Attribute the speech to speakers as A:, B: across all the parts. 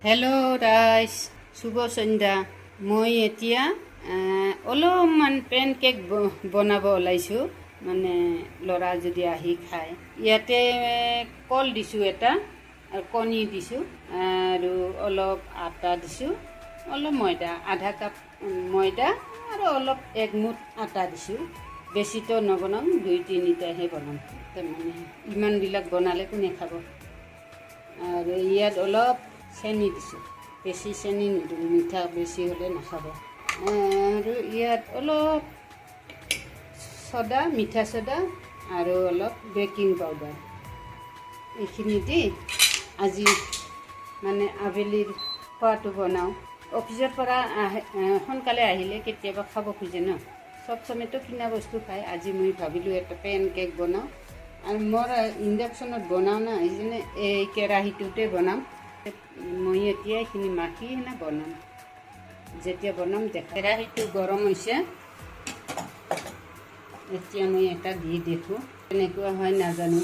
A: Hello' ৰাইজ, শুভ সন্ধ্যা। মই এতিয়া অলপমান পেন কেক বনাব ওলাইছোঁ, মানে ল'ৰা যদি আহি খায়। ইয়াতে কল দিছোঁ এটা, আৰু কণী দিছোঁ, আৰু অলপ আটা দিছোঁ, অলপ ময়দা, আধা কাপ ময়দা আৰু অলপ একমুঠ আটা দিছোঁ। বেছিতো নবনাম, 2-3টাহে বনাম। তাৰমানে ইমানবিলাক বনালে কোনে খাব। আৰু ইয়াত অলপ চেনি দিছোঁ, বেছি চেনি নিদিওঁ, মিঠা বেছি হ'লে নাখাব। আৰু ইয়াত অলপ মিঠা চ'দা আৰু অলপ বেকিং পাউডাৰ, এইখিনি দি আজি মানে আবেলিৰ খোৱাটো বনাওঁ। অফিচৰ পৰা সোনকালে আহিলে কেতিয়াবা খাব খোজে ন, চব সময়তো কিনা বস্তু খায়। আজি মই ভাবিলোঁ এটা পেন কেক বনাওঁ, আৰু মোৰ ইণ্ডাকশ্যনত বনাওঁ না, এইজনে এই কেৰাহীটোতে বনাম। মই এতিয়া এইখিনি মাখি বনাম, যেতিয়া বনাম দেখা। কেৰাহীটো গৰম হৈছে, এতিয়া মই এটা দি দেখোঁ কেনেকুৱা হয় নাজানো।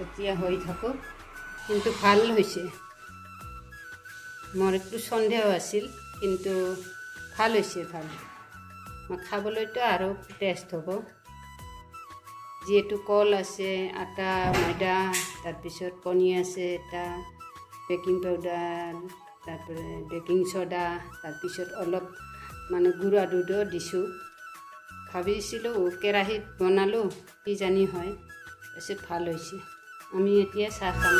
A: এতিয়া হৈ থাকক, কিন্তু ভাল হৈছে। মোৰ একটু সন্দেহ আছিল, কিন্তু ভাল হৈছে, ভাল। খাবলৈতো আৰু টেষ্ট হ'ব। যিহেতু কল আছে, আটা, ময়দা, তাৰপিছত কণী আছে এটা, বেকিং পাউডাৰ, তাৰপৰা বেকিং চ'দা, তাৰপিছত অলপ মানে গুড়া দুধো দিছোঁ। ভাবিছিলোঁ কেৰাহীত বনালোঁ, কি জানি হয়, তাৰপিছত ভাল হৈছে। আমি এতিয়া চাহ খাম।